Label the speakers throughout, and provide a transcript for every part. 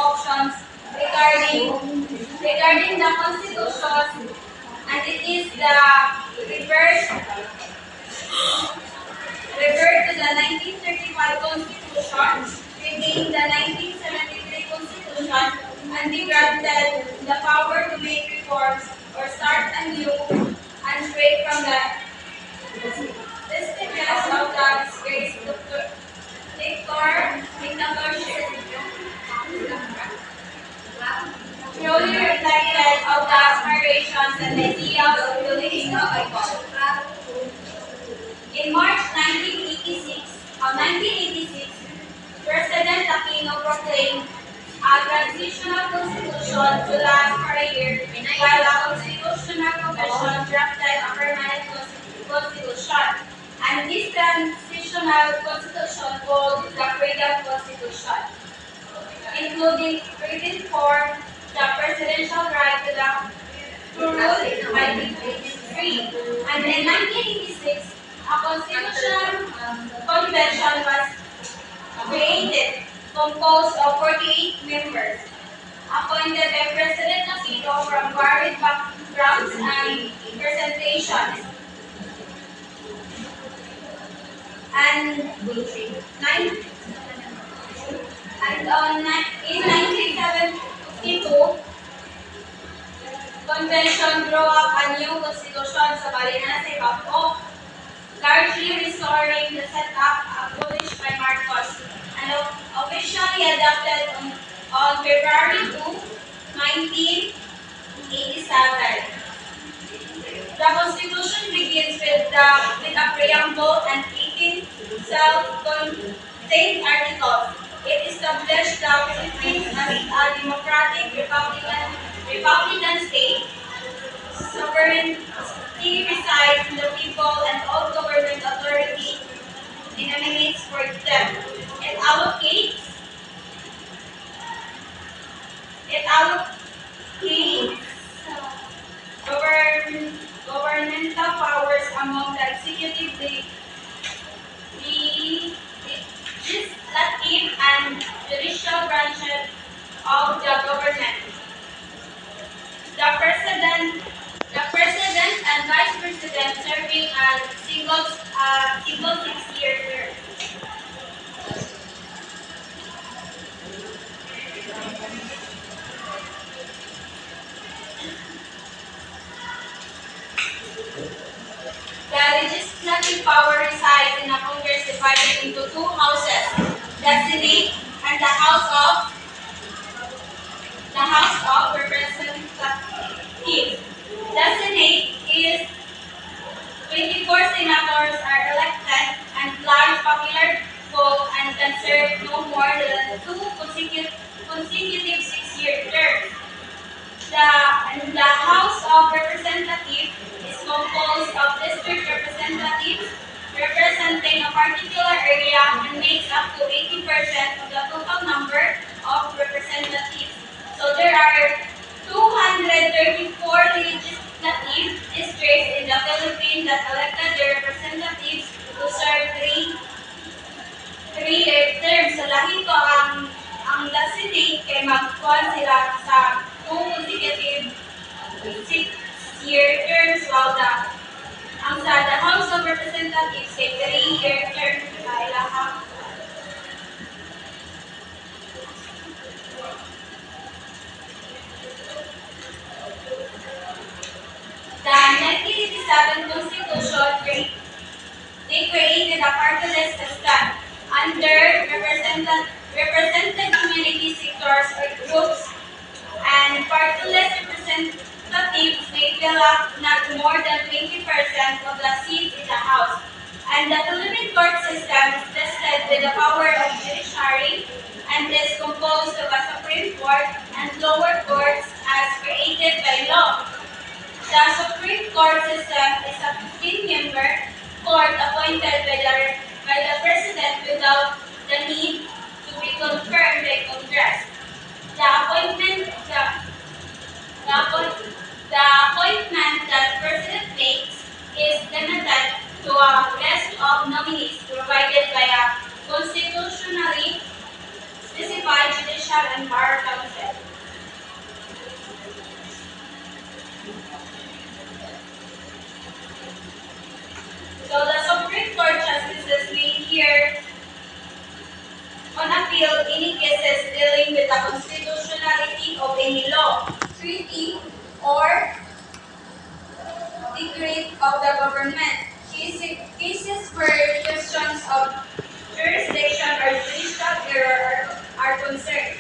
Speaker 1: options regarding the Constitution, and it is the reverse revert to the 1931 Constitution, retain the 1973 Constitution, and be granted the power to make reforms or start anew and break from the vestiges of the disgraced dictatorship. Purely reflected of the aspirations and ideals of political icons. In March 1986, President Aquino proclaimed a transitional constitution to last for a year, while a constitutional convention drafted a permanent constitution. And this transitional constitution called the Freedom Constitution, including written form, the presidential right to rule by decree. And in 1986, a constitutional convention was created, composed of 48 members, appointed by President Aquino from varied backgrounds and presentations. And, in 1972, convention drew up a new constitution sa Balinan sa Ibabaw, largely restoring the setup abolished by Marcos, and officially adopted on February 2, 1987. The Constitution begins with a preamble and 18 self-contained articles. It established the Philippines as a democratic Republican state. Sovereignty resides in the people, and all government authority emanates for them. It allocates governmental powers among the executive, the legislative, and judicial branches of the government. The president and vice president serving as single 6-year term. The legislative power resides in a Congress divided into two houses, the Senate and the House of Representatives. The Senate is 24 senators are elected and large popular vote and can serve no more than two consecutive 6-year terms. The House of Representatives is composed of district representatives representing a particular area and makes up to 80% of the total number of representatives. So there are 234 legislative districts in the Philippines that elected their representatives to serve three-year terms. So lahi ko ang the Senate kay magkuhan sila sa two consecutive 6-year terms, while the House of Representatives kay 3-year terms sa ilang. The 1987 Constitution created a party-list system under represented community sectors or groups, and party-list representatives may fill up not more than 20% of the seats in the House. And the Philippine court system is vested with the power of judiciary and is composed of a Supreme Court and lower courts as created by law. The Supreme Court system is a 15-member court appointed by the President without the need to be confirmed by Congress. The appointment that the President makes is limited to a list of nominees provided by a constitutionally specified judicial Judicial and Bar Council. So the Supreme Court justices may hear on appeal any cases dealing with the constitutionality of any law, treaty, or decree of the government. Cases where questions of jurisdiction or judicial error are concerned,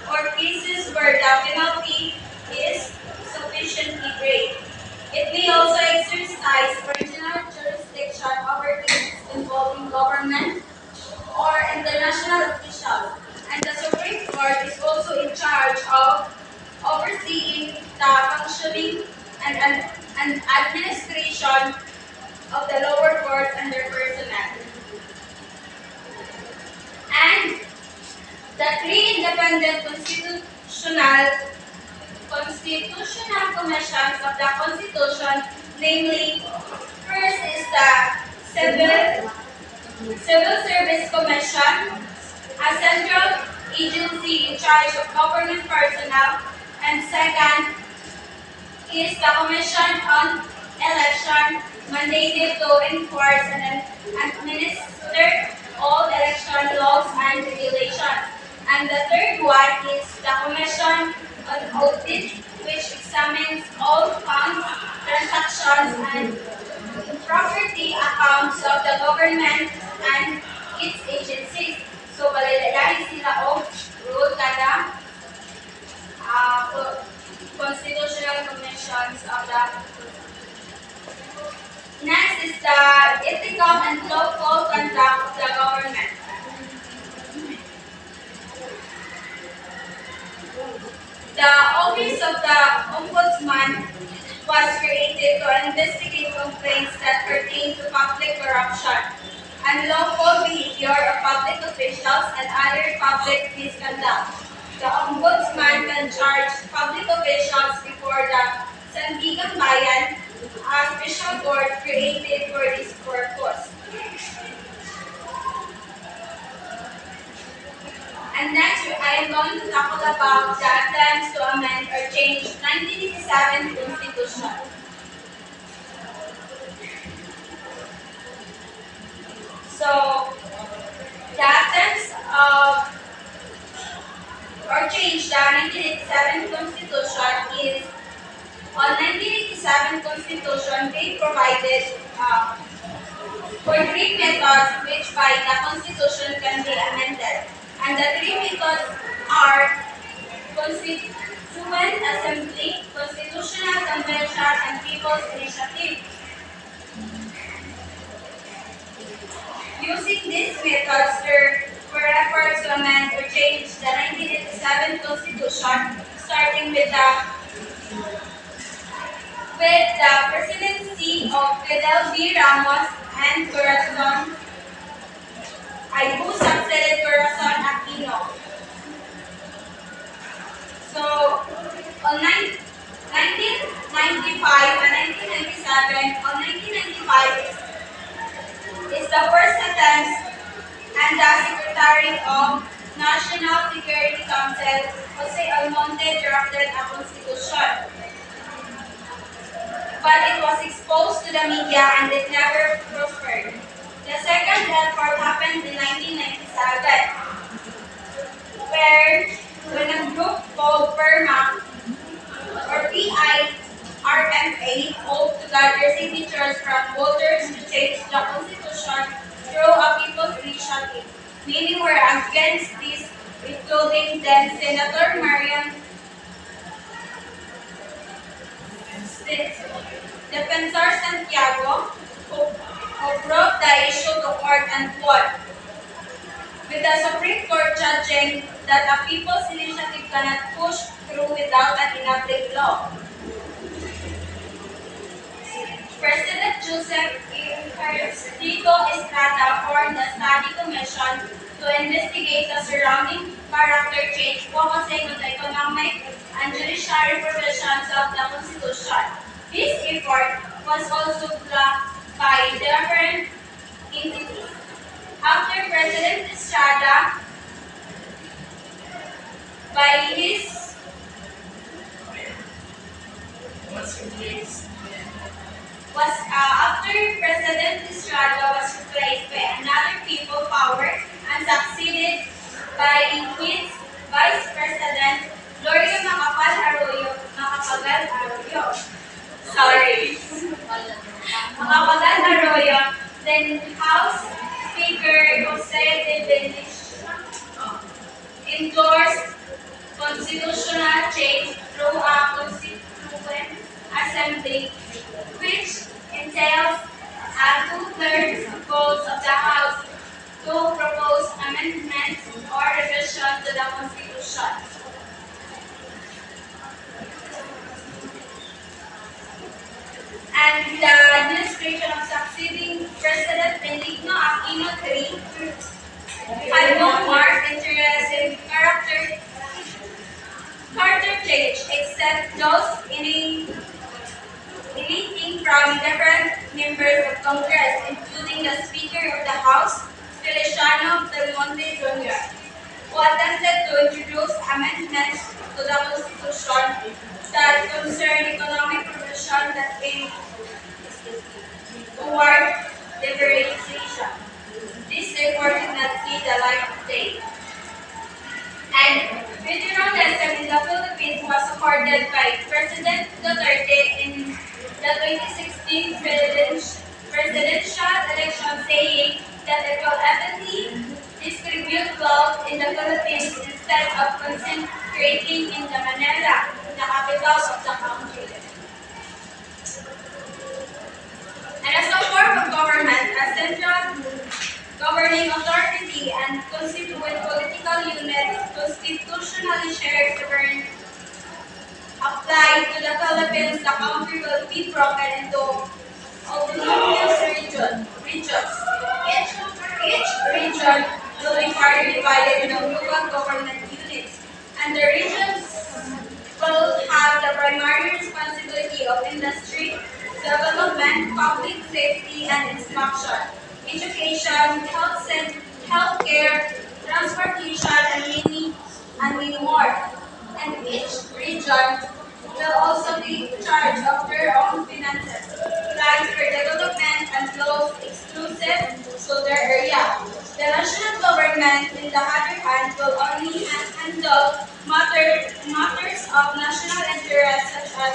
Speaker 1: or cases where the penalty is sufficiently great. It may also exercise original jurisdiction over cases involving government or international officials, and the Supreme Court is also in charge of overseeing the functioning and administration of the lower courts and their personnel. And the three independent constitutional commissions of the Constitution, namely, first is the Civil Service Commission, a central agency in charge of government personnel, and second is the Commission on Election, mandated to enforce and administer all election laws and regulations. And the third one is the Commission on Audit, which examines all funds, transactions, and property accounts of the government and its agencies. So, balilayan sila o rule kada constitutional commissions of the. Next is the ethical and lawful conduct of the government. The office of the ombudsman was created to investigate complaints that pertain to public corruption, unlawful behavior of public officials, and other public misconduct. The ombudsman can charge public officials before the Sandigan Bayan, a special board created for this purpose. And next, I am going to talk about the attempts to amend or change 1987 Constitution. So, the attempts of or change the 1987 Constitution is on 1987 Constitution they provided for three methods which by the Constitution can be amended. And the three methods are Constituent Assembly, Constitutional Convention, and People's Initiative. Using these methods, there were efforts to amend or change the 1987 Constitution, starting with the presidency of Fidel V. Ramos and Corazon, who succeeded Corazon Aquino. So, on 1995 and 1997, on 1995 is the first attempt, and the Secretary of National Security Council, Jose Almonte, drafted a constitution. But it was exposed to the media and it never prospered. The second effort happened in 1997, when a group called PERMA or PIRMA hoped to gather signatures from voters to change the constitution through a people's initiative. Many were against this, including then Senator Marian Defensor Santiago, who brought the issue to court and won, with the Supreme Court judging that a people's initiative cannot push through without an enabling law. President Joseph Tito Estrada formed a study commission to investigate the surrounding character change focusing on the economic and judiciary provisions of the Constitution. This effort was also blocked by different entities. After President Estrada by his was after President Estrada was replaced by another people power and succeeded by his Vice President Gloria Macapagal Arroyo. Sorry, Macapagal Arroyo, then House Speaker Jose de Benes endorsed constitutional change through a constituent assembly, which entails a two-thirds vote of the House to propose amendments or revision to the Constitution. And the administration of succeeding President Benigno Aquino III had no more interest in character change except those emanating from different members of Congress, including the Speaker of the House, Feliciano Del Monte Jr., who attempted to introduce amendments to the Constitution that concern economic provision that aim toward liberalization. This report did not see the light of day. And federalism in the Philippines was supported by President Duterte in the 2016 presidential election, saying that it will evenly distribute wealth in the Philippines instead of concentrating in the Manila, the capital of the country. And as a form of government, a central governing authority and constituent political units constitutionally shared sovereignty applied to the Philippines, the country will be broken into autonomous regions. Each region will be further divided into local government units, and the regions will have the primary responsibility of industry, development, public safety and instruction, education, healthcare, transportation, and many more. And each region will also be in charge of their own finances, plans for development, and laws exclusive to their area. The national government, on the other hand, will only handle matters of national interest such as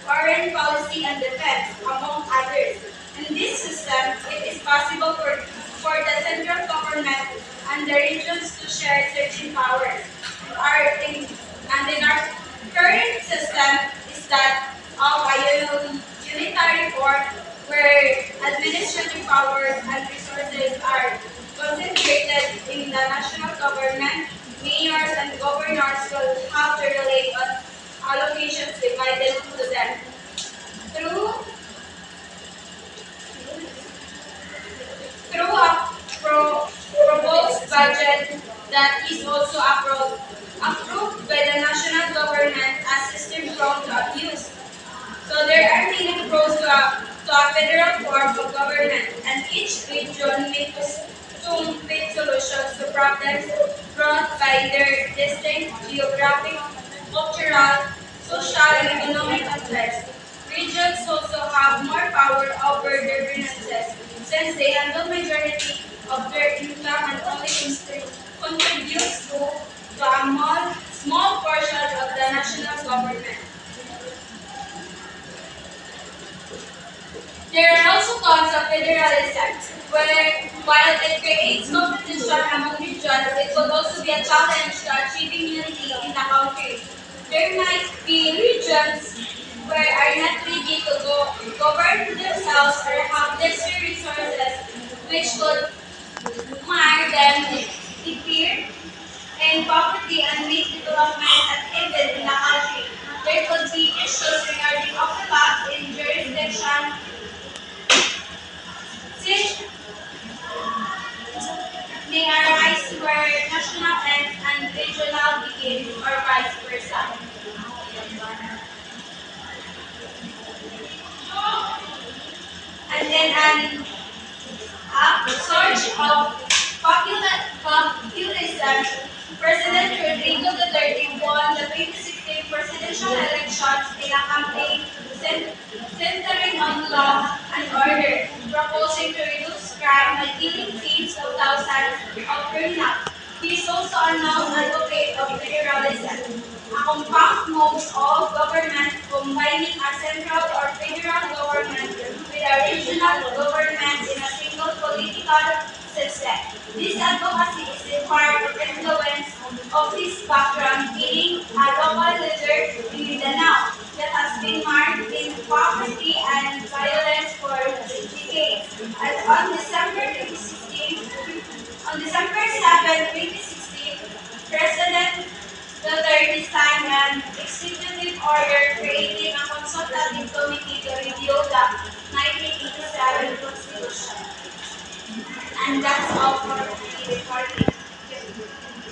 Speaker 1: foreign policy and defense, among others. In this system, it is possible for the central government and the regions to share certain powers. And in our current system is that of a unitary board where administrative powers and resources are concentrated in the national government. Mayors and governors will have to rely on allocations divided to them through proposed budget that is also approved by the national government as system prone to abuse. So there are many pros to a federal form of government, and each region may assume fit solutions to problems brought by their distinct geographic, cultural, social, and economic context. Regions also have more power over their finances since they handle majority of their income and only contributes to a small portion of the national government. There are also cons of federalism, where while it creates competition among regions, it could also be a challenge to achieving unity in the country. There might be regions where are not ready to govern themselves or have lesser resources, which could mar them deter in poverty and make development uneven in the country. There could be issues regarding overlap in jurisdiction, since may arise where national ends and regional begins or vice versa. And then an upsurge of populism President Rodrigo Duterte won the 2016 presidential elections in a campaign centering on law and order, proposing to reduce crime by killing tens of thousands of criminals. He is also a known advocate of federalism, a compact mode of government combining a central or federal government with a regional government in a single political system. This advocacy is in part influence of his background being a local leader in Mindanao that has been marked in poverty and violence for decades. And on December 7, 2016, President Duterte signed an executive order creating a consultative committee to review the 1987 Constitution. And that's all for the recording.